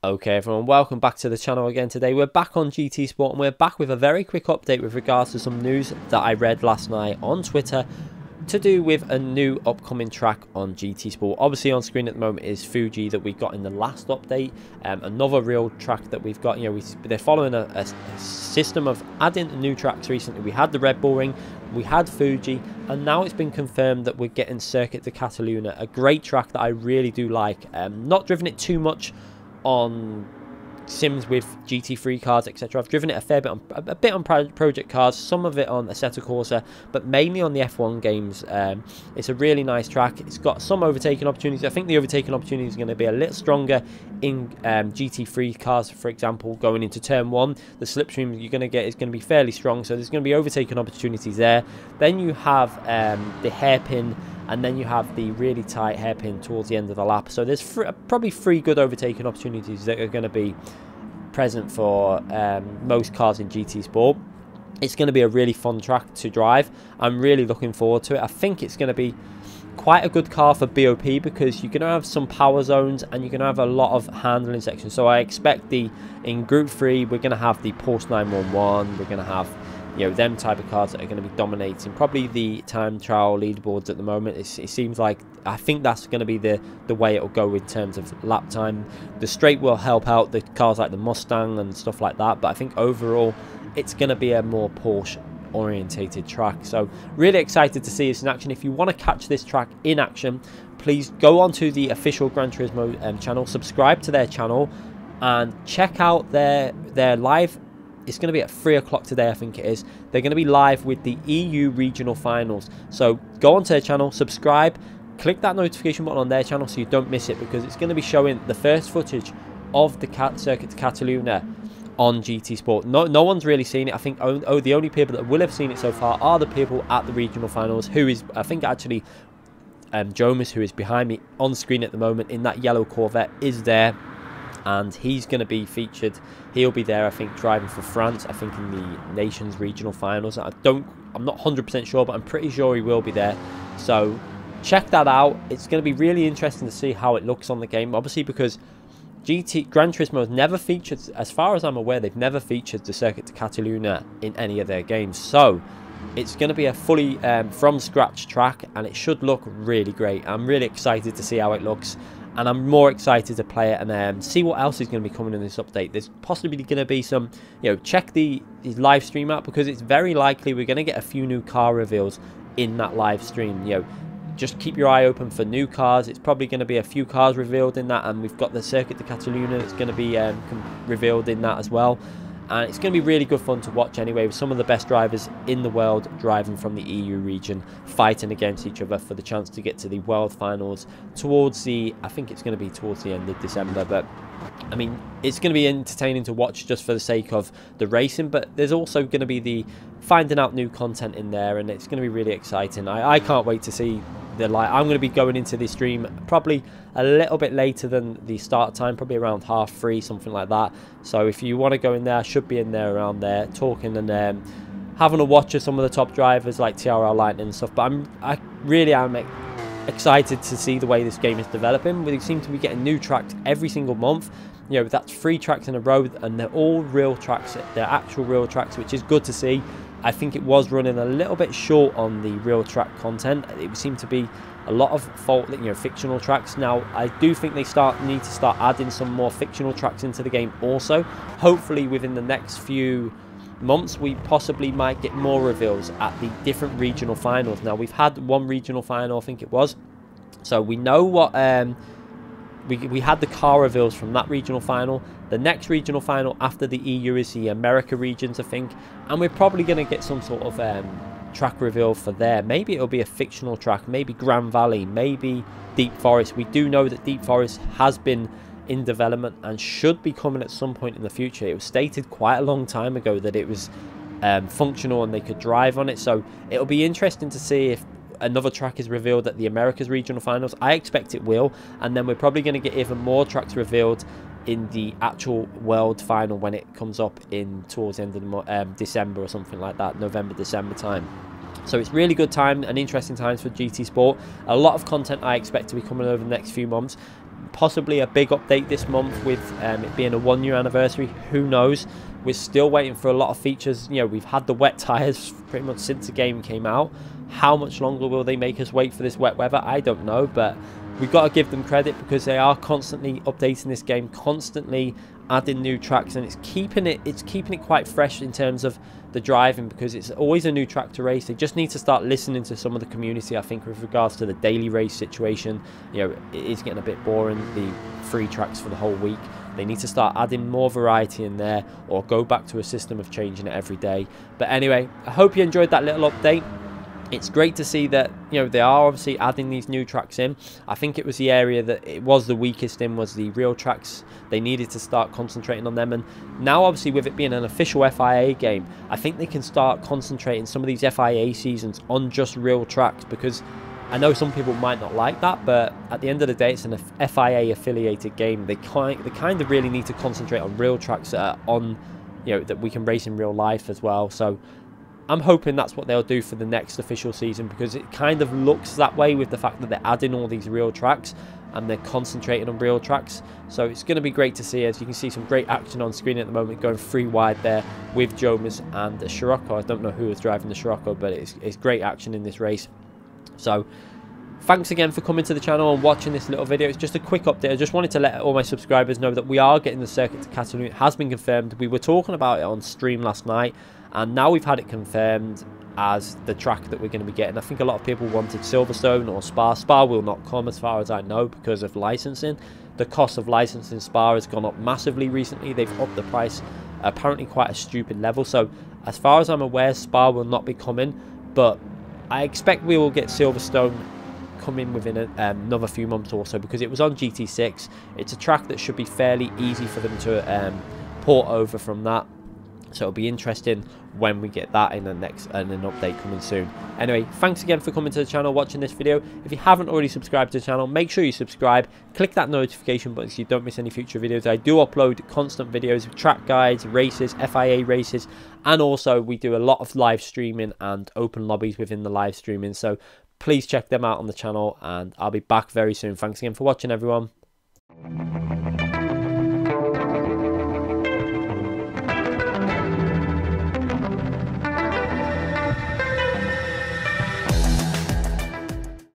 Okay everyone, welcome back to the channel again. Today we're back on GT Sport and we're back with a very quick update with regards to some news that I read last night on Twitter to do with a new upcoming track on GT Sport. Obviously on screen at the moment is Fuji that we got in the last update. Another real track that we've got, they're following a system of adding new tracks recently. We had the Red Bull Ring, we had Fuji, and now it's been confirmed that we're getting Circuit de Catalunya, a great track that I really do like. Not driven it too much on sims with GT3 cars, etc. I've driven it a fair bit on project cars, some of it on Assetto Corsa, but mainly on the F1 games. It's a really nice track. It's got some overtaking opportunities. I think the overtaking opportunities are going to be a little stronger in GT3 cars, for example, going into turn 1. The slipstream you're going to get is going to be fairly strong, so there's going to be overtaking opportunities there. Then you have the hairpin, and then you have the really tight hairpin towards the end of the lap. So there's probably 3 good overtaking opportunities that are going to be present for most cars in GT Sport. It's going to be a really fun track to drive. I'm really looking forward to it. I think it's going to be quite a good car for BOP because you're going to have some power zones and you're going to have a lot of handling sections. So I expect in Group 3 we're going to have the Porsche 911, we're going to have them type of cars that are going to be dominating probably the time trial leaderboards at the moment. It seems like, I think that's going to be the way it'll go in terms of lap time. The straight will help out the cars like the Mustang and stuff like that, but I think overall it's going to be a more Porsche orientated track. So really excited to see this in action. If you want to catch this track in action, please go onto the official Gran Turismo channel, subscribe to their channel and check out their live. It's going to be at 3 o'clock today, I think it is. They're going to be live with the EU regional finals. So go onto their channel, subscribe, click that notification button on their channel so you don't miss it, because it's going to be showing the first footage of the Circuit de Catalunya on GT Sport. No one's really seen it. I think the only people that will have seen it so far are the people at the regional finals, who is, I think actually, Jomas, who is behind me on screen at the moment in that yellow Corvette, is there. And he's going to be featured. He'll be there, I think, driving for France, I think in the Nations regional finals. I'm not 100% sure, but I'm pretty sure he will be there. So check that out. It's going to be really interesting to see how it looks on the game. Obviously, because Gran Turismo has never featured, as far as I'm aware, they've never featured the Circuit de Catalunya in any of their games. So it's going to be a fully from scratch track, and it should look really great. I'm really excited to see how it looks. And I'm more excited to play it and see what else is going to be coming in this update. There's possibly going to be some, check the live stream out, because it's very likely we're going to get a few new car reveals in that live stream. Just keep your eye open for new cars. It's probably going to be a few cars revealed in that, and we've got the Circuit de Catalunya that's going to be revealed in that as well. And it's going to be really good fun to watch anyway, with some of the best drivers in the world driving from the EU region, fighting against each other for the chance to get to the world finals towards I think it's going to be towards the end of December. But I mean, it's going to be entertaining to watch just for the sake of the racing, but there's also going to be the finding out new content in there, and it's going to be really exciting. I can't wait to see the light. I'm going to be going into this stream probably a little bit later than the start time, probably around 3:30, something like that. So if you want to go in there, I should be in there around there talking and having a watch of some of the top drivers like TRL Lightning and stuff. But I really am excited to see the way this game is developing. We seem to be getting new tracks every single month. That's 3 tracks in a row, and they're all real tracks. They're actual real tracks, which is good to see. I think it was running a little bit short on the real track content. It seemed to be a lot of fictional tracks. Now I do think they need to start adding some more fictional tracks into the game also. Hopefully within the next few months we possibly might get more reveals at the different regional finals. Now we've had one regional final, I think it was, so we know what we had the car reveals from that regional final. The next regional final after the EU is the America regions, I think, and we're probably going to get some sort of track reveal for there. Maybe it'll be a fictional track, maybe Grand Valley, maybe Deep Forest. We do know that Deep Forest has been in development and should be coming at some point in the future. It was stated quite a long time ago that it was functional and they could drive on it, so it'll be interesting to see if another track is revealed at the Americas regional finals. I expect it will, and then we're probably going to get even more tracks revealed in the actual world final when it comes up in towards the end of December or something like that, November, December time. So it's really good time and interesting times for GT Sport. A lot of content I expect to be coming over the next few months. Possibly a big update this month with it being a 1 year anniversary. Who knows? We're still waiting for a lot of features. You know, we've had the wet tires pretty much since the game came out. How much longer will they make us wait for this wet weather? I don't know, but we've got to give them credit because they are constantly updating this game, constantly adding new tracks, and it's keeping it quite fresh in terms of the driving, because it's always a new track to race. They just need to start listening to some of the community, I think, with regards to the daily race situation. You know, it is getting a bit boring, the free tracks for the whole week. They need to start adding more variety in there, or go back to a system of changing it every day. But anyway, I hope you enjoyed that little update. It's great to see that, you know, they are obviously adding these new tracks in. I think it was the area that it was the weakest in, was the real tracks. They needed to start concentrating on them, and now obviously with it being an official FIA game, I think they can start concentrating some of these FIA seasons on just real tracks, because I know some people might not like that, but at the end of the day, it's an FIA affiliated game. They kind of really need to concentrate on real tracks that are on, you know, that we can race in real life as well. So I'm hoping that's what they'll do for the next official season, because it kind of looks that way with the fact that they're adding all these real tracks and they're concentrating on real tracks. So it's going to be great to see. As you can see, some great action on screen at the moment, going 3 wide there with Jomas and the Scirocco. I don't know who is driving the Scirocco, but it's great action in this race. So thanks again for coming to the channel and watching this little video. It's just a quick update. I just wanted to let all my subscribers know that we are getting the circuit to Catalunya. It has been confirmed. We were talking about it on stream last night, and now we've had it confirmed as the track that we're going to be getting. I think a lot of people wanted Silverstone or Spa. Spa will not come, as far as I know, because of licensing. The cost of licensing Spa has gone up massively recently. They've upped the price apparently quite a stupid level. So as far as I'm aware, Spa will not be coming, but I expect we will get Silverstone coming within another few months or so, because it was on GT6. It's a track that should be fairly easy for them to port over from that. So it'll be interesting when we get that in the next an update coming soon. Anyway, thanks again for coming to the channel, watching this video. If you haven't already subscribed to the channel, make sure you subscribe. Click that notification button so you don't miss any future videos. I do upload constant videos of track guides, races, FIA races, and also we do a lot of live streaming and open lobbies within the live streaming. So please check them out on the channel, and I'll be back very soon. Thanks again for watching, everyone.